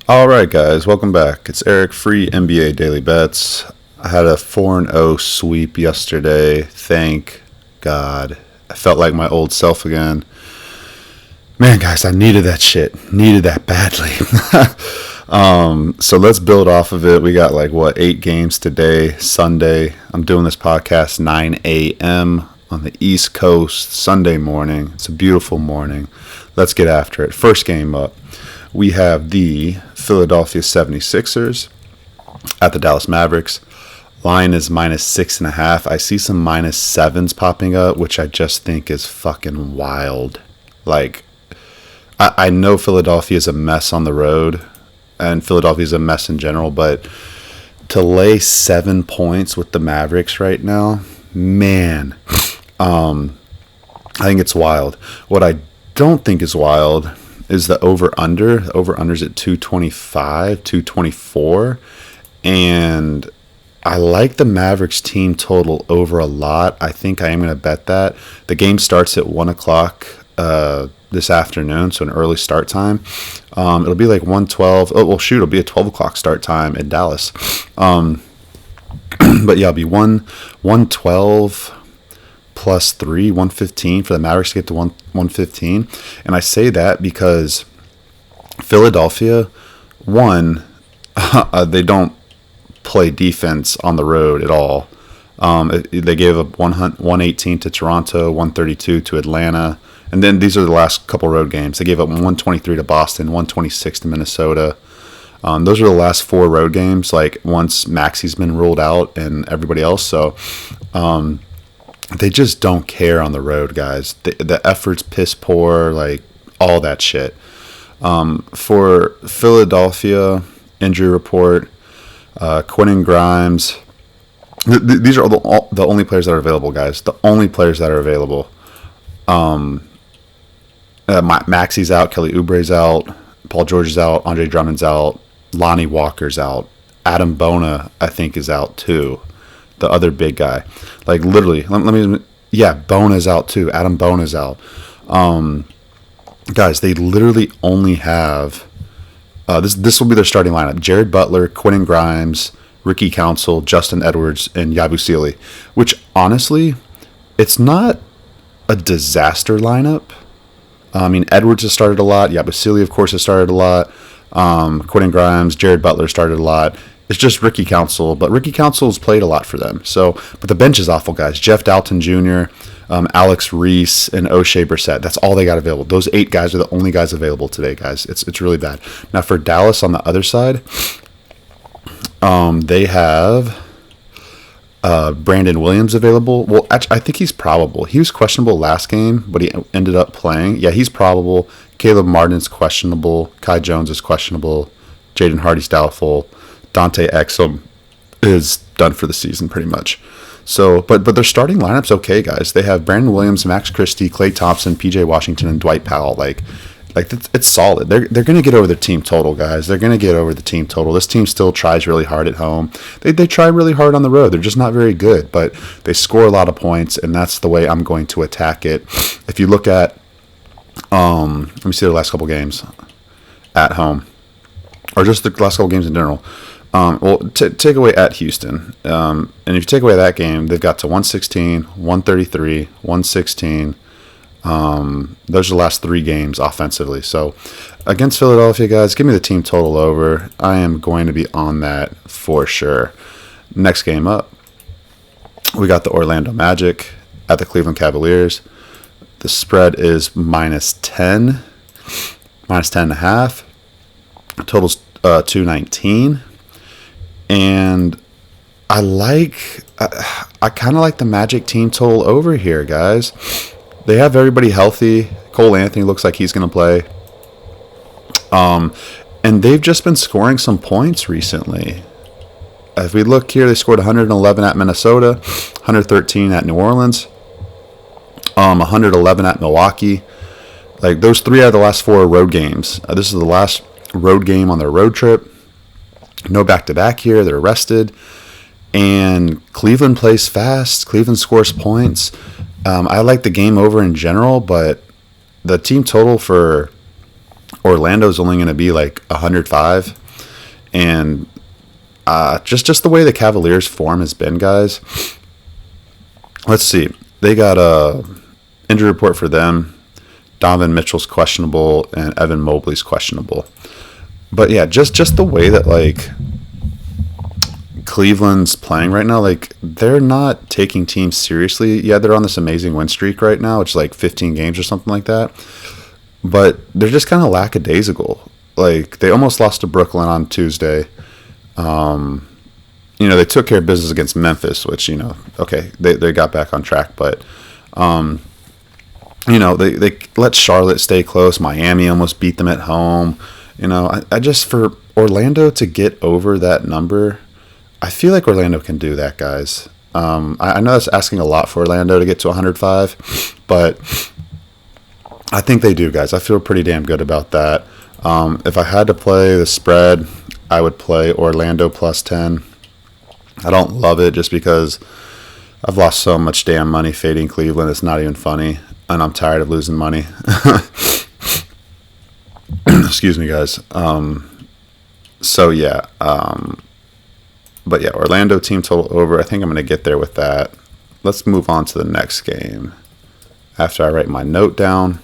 All right, guys, welcome back. It's Eric, free NBA Daily Bets. I had a 4-0 sweep yesterday. Thank God. I felt like my old self again. Man, guys, I needed that shit. Needed that badly. So let's build off of it. We got 8 games today, Sunday. I'm doing this podcast 9 a.m. on the East Coast, Sunday morning. It's a beautiful morning. Let's get after it. First game up. We have the Philadelphia 76ers at the Dallas Mavericks. Line is -6.5. I see some -7s popping up, which I just think is fucking wild. I know Philadelphia is a mess on the road, and Philadelphia is a mess in general, but to lay 7 points with the Mavericks right now, man, I think it's wild. What I don't think is wild is the over-under. The over-under's at 225, 224. And I like the Mavericks team total over a lot. I think I am going to bet that. The game starts at 1 o'clock this afternoon, so an early start time. It'll be 1:12. Oh, well, shoot, it'll be a 12 o'clock start time in Dallas. But yeah, it'll be 112 plus 3, 115 for the Mavericks to get to 115. And I say that because Philadelphia, one, they don't play defense on the road at all. They gave up 118 to Toronto, 132 to Atlanta. And then these are the last couple road games. They gave up 123 to Boston, 126 to Minnesota. Those are the last 4 road games, once Maxi's been ruled out and everybody else. So, they just don't care on the road, guys. The effort's piss poor, all that shit. For Philadelphia, injury report, Quentin Grimes. These are the only players that are available, guys. The only players that are available. Maxi's out, Kelly Oubre's out, Paul George is out, Andre Drummond's out, Lonnie Walker's out. Adam Bona, I think, is out too. The other big guy. Literally, Bona's out too. Adam Bona's out. Guys, they literally only have this will be their starting lineup: Jared Butler, Quentin Grimes, Ricky Council, Justin Edwards, and Yabusele. Which honestly, it's not a disaster lineup. Edwards has started a lot. Yabusele, of course, has started a lot. Quentin Grimes, Jared Butler started a lot. It's just Ricky Council, but Ricky Council's played a lot for them. But the bench is awful, guys. Jeff Dalton Jr., Alex Reese, and O'Shea Brissett. That's all they got available. Those 8 guys are the only guys available today, guys. It's really bad. Now for Dallas on the other side, they have Brandon Williams available. Well, actually, I think he's probable. He was questionable last game, but he ended up playing. Yeah, he's probable. Caleb Martin's questionable. Kai Jones is questionable. Jaden Hardy's doubtful. Dante Exum is done for the season pretty much. So, but their starting lineup's okay, guys. They have Brandon Williams, Max Christie, Klay Thompson, PJ Washington, and Dwight Powell. It's solid. They're going to get over the team total, guys. They're going to get over the team total. This team still tries really hard at home. They try really hard on the road. They're just not very good, but they score a lot of points, and that's the way I'm going to attack it. If you look at, let me see the last couple games at home, or just the last couple games in general. Take away at Houston. And if you take away that game, they've got to 116, 133, 116. Those are the last 3 games offensively. So against Philadelphia, guys, give me the team total over. I am going to be on that for sure. Next game up, we got the Orlando Magic at the Cleveland Cavaliers. The spread is -10, -10.5. Total's 219. And I kind of like the Magic team total over here, guys. They have everybody healthy. Cole Anthony looks like he's going to play. And they've just been scoring some points recently. If we look here, they scored 111 at Minnesota, 113 at New Orleans, 111 at Milwaukee. Those 3 out of the last 4 road games. This is the last road game on their road trip. No back-to-back here. They're rested. And Cleveland plays fast. Cleveland scores points. I like the game over in general, but the team total for Orlando's only going to be like 105, and just the way the Cavaliers' form has been, guys. Let's see. They got a injury report for them. Donovan Mitchell's questionable and Evan Mobley's questionable. But yeah, just the way that like Cleveland's playing right now, like they're not taking teams seriously. Yeah, they're on this amazing win streak right now, which is like 15 games or something like that. But they're just kind of lackadaisical. Like they almost lost to Brooklyn on Tuesday. They took care of business against Memphis, which, okay, they got back on track. But, they let Charlotte stay close. Miami almost beat them at home. I just, for Orlando to get over that number, I feel like Orlando can do that, guys. I know that's asking a lot for Orlando to get to 105, but I think they do, guys. I feel pretty damn good about that. If I had to play the spread, I would play Orlando plus 10. I don't love it just because I've lost so much damn money fading Cleveland. It's not even funny, and I'm tired of losing money. Excuse me, guys. But yeah, Orlando team total over. I think I'm going to get there with that. Let's move on to the next game. After I write my note down,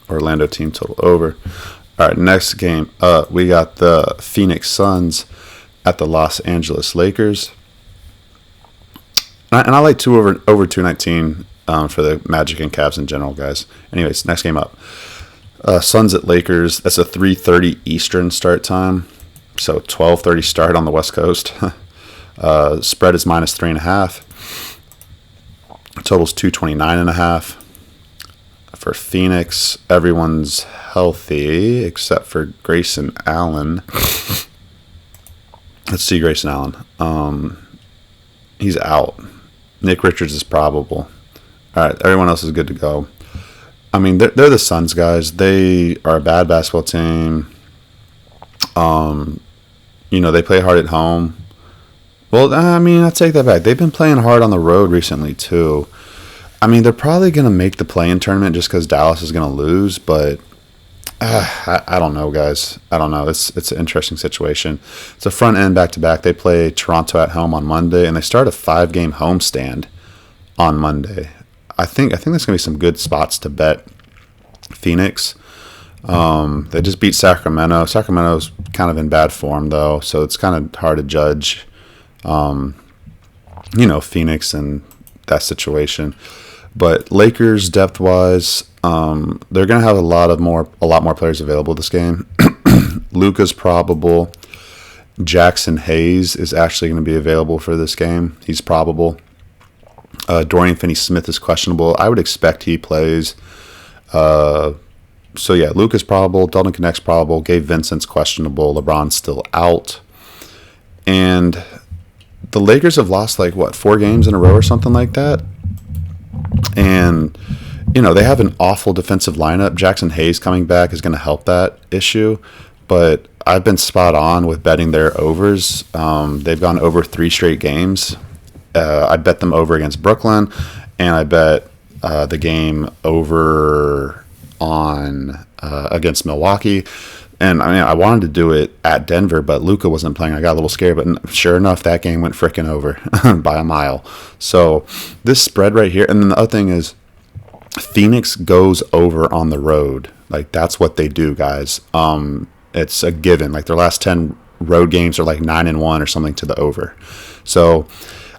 Orlando team total over. All right, next game up, we got the Phoenix Suns at the Los Angeles Lakers. And I like over 219 for the Magic and Cavs in general, guys. Anyways, next game up. Suns at Lakers. That's a 3:30 Eastern start time. So 12:30 start on the West Coast. Spread is minus 3.5. Total's 229.5. For Phoenix, everyone's healthy except for Grayson Allen. Let's see Grayson Allen. He's out. Nick Richards is probable. All right, everyone else is good to go. I mean, they're the Suns, guys. They are a bad basketball team. They play hard at home. Well, I mean, I take that back. They've been playing hard on the road recently, too. I mean, they're probably going to make the play-in tournament just because Dallas is going to lose, but I don't know, guys. I don't know. It's an interesting situation. It's a front-end back-to-back. They play Toronto at home on Monday, and they start a 5-game homestand on Monday. I think there's going to be some good spots to bet Phoenix. They just beat Sacramento. Sacramento's kind of in bad form, though, so it's kind of hard to judge, Phoenix and that situation. But Lakers, depth-wise, they're going to have a lot more players available this game. Luka's probable. Jackson Hayes is actually going to be available for this game. He's probable. Dorian Finney-Smith is questionable. I would expect he plays. Luka's probable. Dalton Connect's probable. Gabe Vincent's questionable. LeBron's still out. And the Lakers have lost 4 games in a row or something like that. And, they have an awful defensive lineup. Jackson Hayes coming back is going to help that issue. But I've been spot on with betting their overs. They've gone over 3 straight games. I bet them over against Brooklyn, and I bet the game over on against Milwaukee. And I mean, I wanted to do it at Denver, but Luka wasn't playing. I got a little scared, but sure enough, that game went freaking over by a mile. So this spread right here, and then the other thing is, Phoenix goes over on the road. That's what they do, guys. It's a given. Their last 10 road games are 9-1 or something to the over. So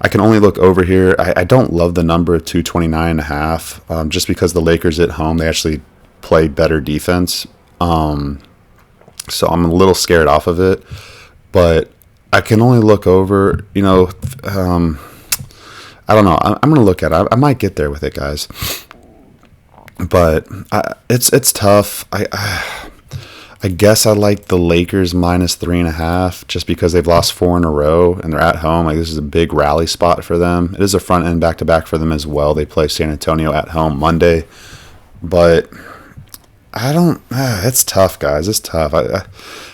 I can only look over here. I don't love the number of 229.5, just because the Lakers at home, they actually play better defense. So I'm a little scared off of it, but I can only look over, I don't know. I'm going to look at it. I might get there with it, guys. But it's tough. I guess I like the Lakers minus 3.5 just because they've lost 4 in a row and they're at home. This is a big rally spot for them. It is a front end back-to-back for them as well. They play San Antonio at home Monday. But it's tough, guys. It's tough.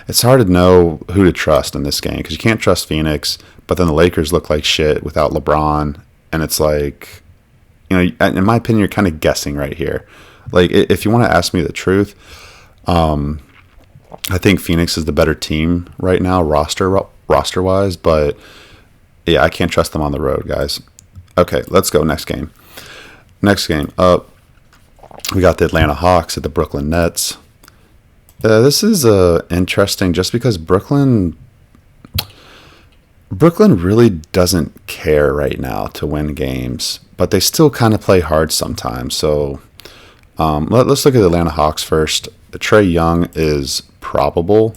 It's hard to know who to trust in this game because you can't trust Phoenix, but then the Lakers look like shit without LeBron. And it's in my opinion, you're kind of guessing right here. If you want to ask me the truth, I think Phoenix is the better team right now, roster wise, but yeah, I can't trust them on the road, guys. Okay, let's go next game. Next game up, we got the Atlanta Hawks at the Brooklyn Nets. This is interesting just because Brooklyn really doesn't care right now to win games, but they still kind of play hard sometimes. So let's look at the Atlanta Hawks first. Trae Young is probable.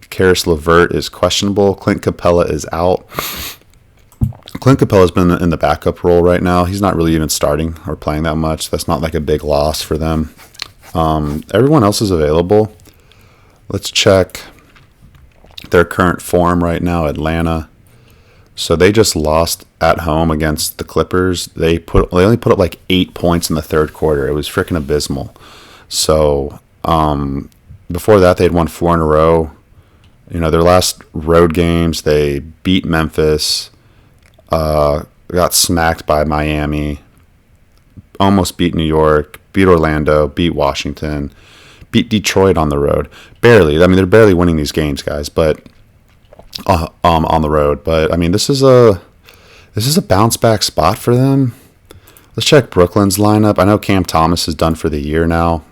Karis LeVert is questionable. Clint Capella is out. Clint Capella's been in the backup role right now. He's not really even starting or playing that much. That's not like a big loss for them. Everyone else is available. Let's check their current form right now. Atlanta. So they just lost at home against the Clippers. They only put up like 8 points in the third quarter. It was freaking abysmal. So before that, they'd won 4 in a row. You know, their last road games, they beat Memphis, got smacked by Miami, almost beat New York, beat Orlando, beat Washington, beat Detroit on the road. Barely. I mean, they're barely winning these games, guys, but on the road. But I mean, this is a bounce back spot for them. Let's check Brooklyn's lineup. I know Cam Thomas is done for the year now.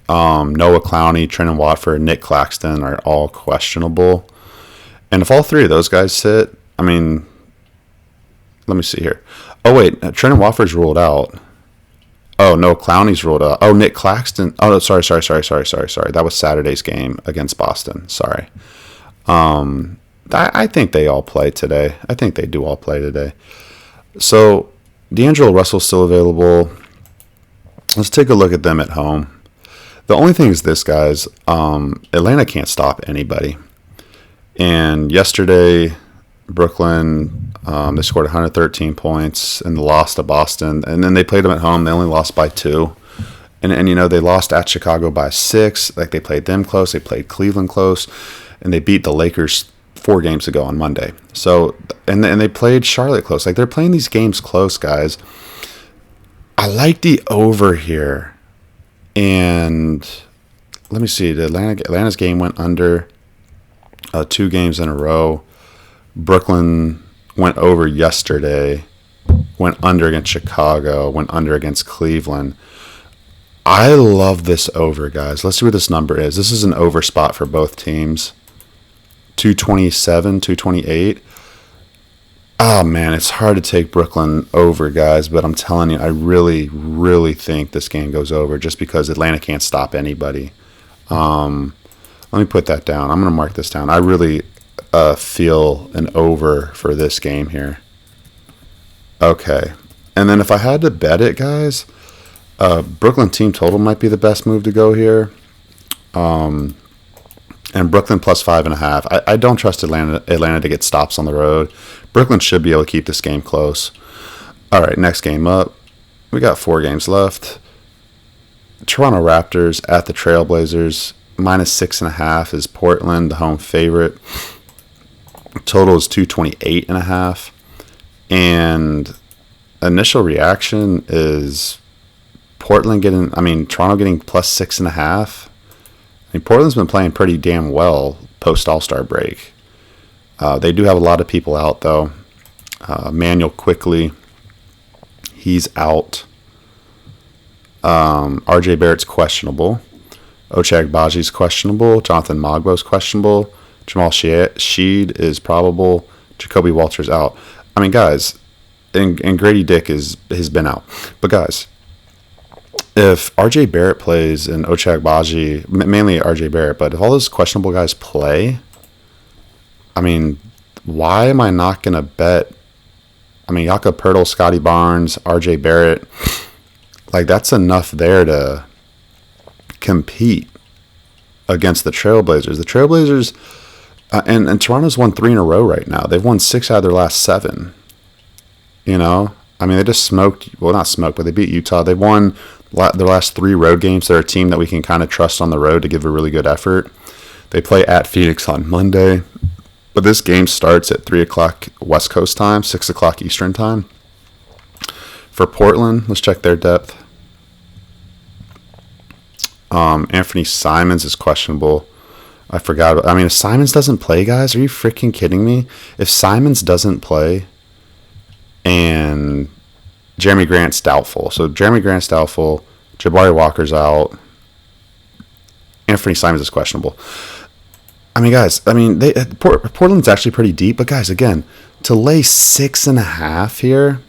Noah Clowney, Trenton Watford, Nick Claxton are all questionable. And if all three of those guys sit, I mean, let me see here. Oh, wait, Trenton Watford's ruled out. Oh, no, Clowney's ruled out. Oh, Nick Claxton. Oh, no, sorry. That was Saturday's game against Boston. Sorry. I think they all play today. I think they do all play today. So, D'Angelo Russell's still available. Let's take a look at them at home. The only thing is this, guys. Atlanta can't stop anybody. And yesterday, Brooklyn, they scored 113 points and lost to Boston. And then they played them at home. They only lost by 2. And you know, they lost at Chicago by 6. Like, they played them close. They played Cleveland close. And they beat the Lakers 4 games ago on Monday. So, and they played Charlotte close. Like, they're playing these games close, guys. I like the over here. And let me see. Atlanta's game went under 2 games in a row. Brooklyn went over yesterday, went under against Chicago, went under against Cleveland. I love this over, guys. Let's see what this number is. This is an over spot for both teams. 227, 228. Oh, man, it's hard to take Brooklyn over, guys, but I'm telling you, I really, really think this game goes over just because Atlanta can't stop anybody. Let me put that down. I'm going to mark this down. I really feel an over for this game here. Okay. And then if I had to bet it, guys, Brooklyn team total might be the best move to go here. And Brooklyn plus 5.5. I don't trust Atlanta to get stops on the road. Brooklyn should be able to keep this game close. All right, next game up. We got 4 games left. Toronto Raptors at the Trailblazers. Minus 6.5 is Portland, the home favorite. Total is 228.5. And initial reaction is Toronto getting plus 6.5. I mean, Portland's been playing pretty damn well post All-Star break. They do have a lot of people out, though. Manuel Quickley, he's out. R.J. Barrett's questionable. Ochai Agbaji's questionable. Jonathan Magbo's questionable. Jamal Sheed is probable. Jacoby Walter's out. I mean, guys, and Grady Dick has been out. But, guys, if R.J. Barrett plays and Ochai Agbaji, mainly R.J. Barrett, but if all those questionable guys play, I mean, why am I not going to bet? I mean, Jakob Poeltl, Scotty Barnes, R.J. Barrett, like that's enough there to compete against the Trailblazers. The Trailblazers, and Toronto's won 3 in a row right now. They've won 6 out of their last 7. You know? I mean, they just smoked, well, not smoked, but they beat Utah. They won their last 3 road games. They're a team that we can kind of trust on the road to give a really good effort. They play at Phoenix on Monday. But this game starts at 3 o'clock West Coast time, 6 o'clock Eastern time. For Portland, let's check their depth. Anthony Simons is questionable. I forgot. I mean, if Simons doesn't play, guys, are you freaking kidding me? If Simons doesn't play and Jeremy Grant's doubtful. So Jeremy Grant's doubtful. Jabari Walker's out. Anthony Simons is questionable. I mean, guys, Portland's actually pretty deep. But, guys, again, to lay 6.5 here,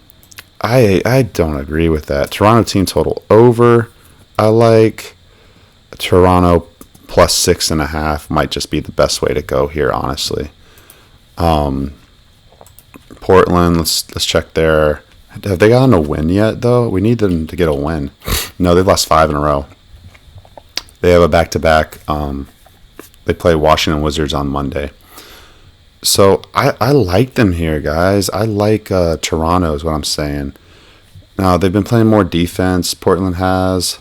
I don't agree with that. Toronto team total over. I like Toronto plus 6.5 might just be the best way to go here, honestly. Portland, let's check there. Have they gotten a win yet, though? We need them to get a win. No, they've lost 5 in a row. They have a back-to-back. They play Washington Wizards on Monday. So I like them here, guys. I like Toronto is what I'm saying. Now, they've been playing more defense. Portland has.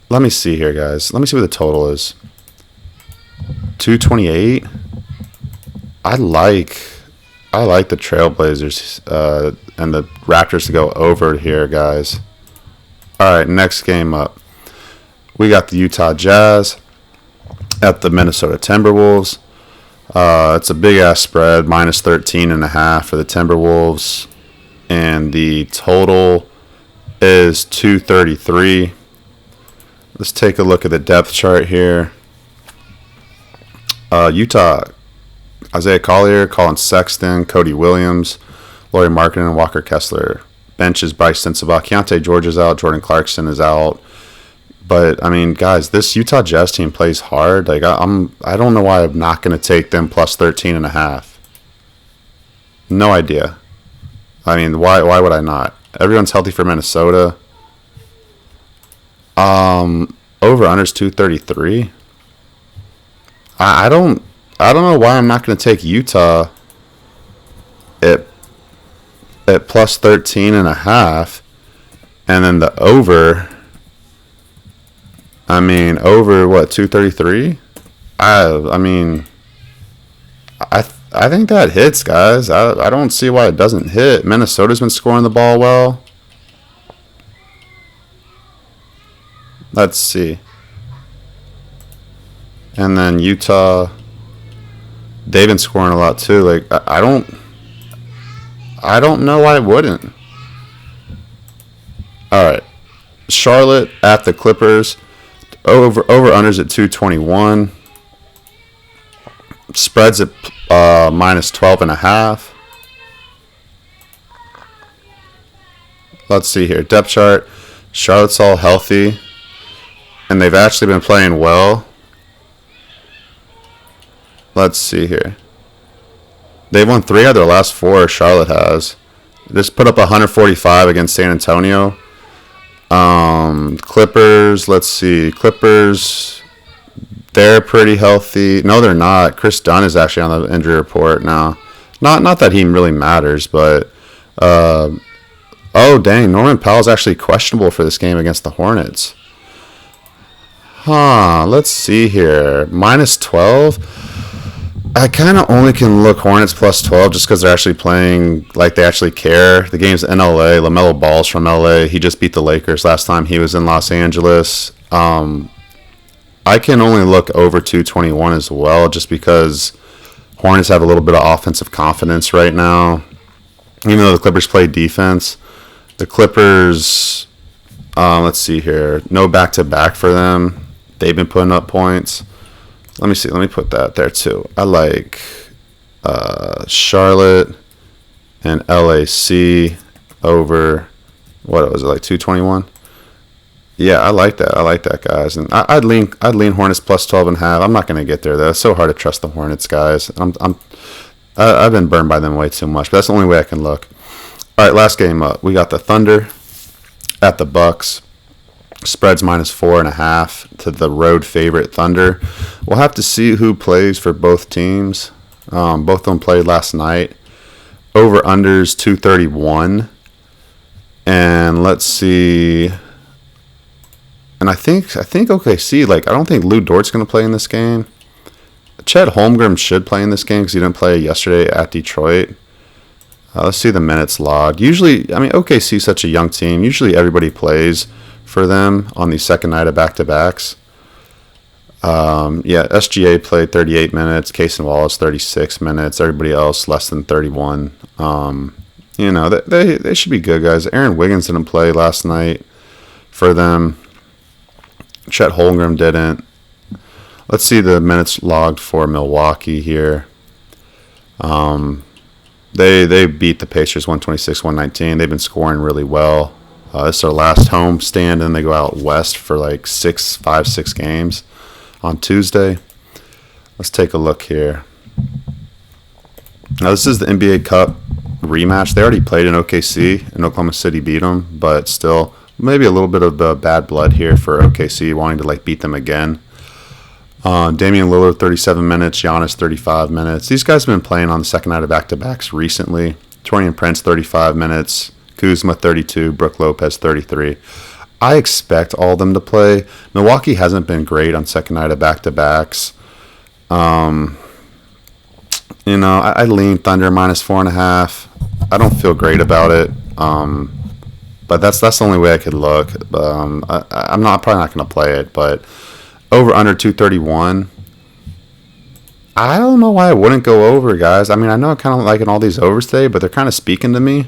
Let me see here, guys. Let me see what the total is. 228. I like the Trailblazers and the Raptors to go over here, guys. All right, next game up. We got the Utah Jazz at the Minnesota Timberwolves. It's a big-ass spread, minus 13.5 for the Timberwolves. And the total is 233. Let's take a look at the depth chart here. Utah, Isaiah Collier, Colin Sexton, Cody Williams, Lauri Markkanen, and Walker Kessler. Benches Bryce Sensabaugh. Keontae George is out. Jordan Clarkson is out. But, I mean, guys, this Utah Jazz team plays hard. Like, I don't know why I'm not going to take them plus 13.5. No idea. I mean, why would I not? Everyone's healthy for Minnesota. Over unders 233. I don't know why I'm not going to take Utah at plus 13.5, and then the over. I mean, over what, 233? I mean, I think that hits, guys. I don't see why it doesn't hit. Minnesota's been scoring the ball well. Let's see. And then Utah, they've been scoring a lot too. Like, I don't know why it wouldn't. All right. Charlotte at the Clippers. Over unders at 221. Spreads at minus 12.5. Let's see here. Depth chart. Charlotte's all healthy. And they've actually been playing well. Let's see here. They've won 3 out of their last 4, Charlotte has. Just put up 145 against San Antonio. Clippers, let's see. Clippers, they're pretty healthy. No, they're not. Chris Dunn is actually on the injury report now. Not that he really matters, but oh dang, Norman Powell's actually questionable for this game against the Hornets. Let's see here. Minus 12. I kind of only can look Hornets plus 12 just because they're actually playing like they actually care. The game's in LA. LaMelo Ball's from LA. He just beat the Lakers last time he was in Los Angeles. I can only look over 221 as well just because Hornets have a little bit of offensive confidence right now. Even though the Clippers play defense. The Clippers, let's see here. No back-to-back for them. They've been putting up points. Let me see. Let me put that there too. I like Charlotte and LAC over, what was it, like 221? Yeah, I like that. I like that, guys. And I'd lean Hornets plus 12.5. I'm not going to get there though. It's so hard to trust the Hornets, guys. I've been burned by them way too much. But that's the only way I can look. All right, last game up. We got the Thunder at the Bucks. Spreads minus 4.5 to the road favorite Thunder. We'll have to see who plays for both teams. Both of them played last night. Over unders 231. And let's see. And I think OKC. Like, I don't think Lou Dort's going to play in this game. Chet Holmgren should play in this game because he didn't play yesterday at Detroit. Let's see the minutes logged. Usually, I mean, OKC is such a young team. Usually everybody plays for them on the second night of back-to-backs. SGA played 38 minutes. Cason Wallace 36 minutes. Everybody else less than 31. They should be good, guys. Aaron Wiggins didn't play last night for them. Chet Holmgren didn't. Let's see the minutes logged for Milwaukee here. They beat the Pacers 126-119. They've been scoring really well. This is their last home stand, and they go out west for like 6 games on Tuesday. Let's take a look here. Now, this is the NBA Cup rematch. They already played in OKC, and Oklahoma City beat them, but still, maybe a little bit of bad blood here for OKC wanting to beat them again. Damian Lillard 37 minutes, Giannis 35 minutes. These guys have been playing on the second night of back-to-backs recently. Taurean Prince 35 minutes, Kuzma 32, Brook Lopez 33. I expect all of them to play. Milwaukee hasn't been great on second night of back-to-backs. I lean Thunder -4.5. I don't feel great about it. But that's the only way I could look. I'm probably not going to play it, but over under 231. I don't know why I wouldn't go over, guys. I mean, I know I'm kind of liking all these overs today, but they're kind of speaking to me.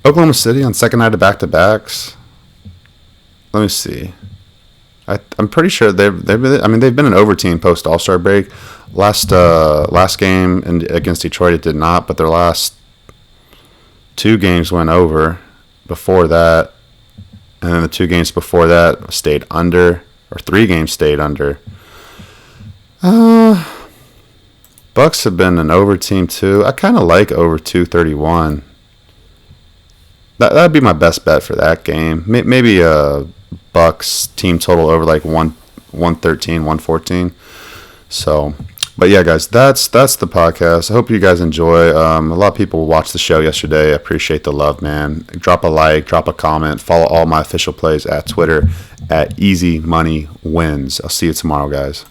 Oklahoma City on second night of back-to-backs. Let me see. I'm pretty sure they've been an over team post All-Star break. Last game against Detroit, it did not, but their last 2 games went over. Before that, and then the 2 games before that stayed under, or 3 games stayed under. Bucks have been an over team too. I kind of like over 231. That'd be my best bet for that game. Maybe a Bucks team total over 113, 114. So, but yeah, guys, that's the podcast. I hope you guys enjoy. A lot of people watched the show yesterday. I appreciate the love, man. Drop a like, drop a comment. Follow all my official plays at Twitter at Easy Money Wins. I'll see you tomorrow, guys.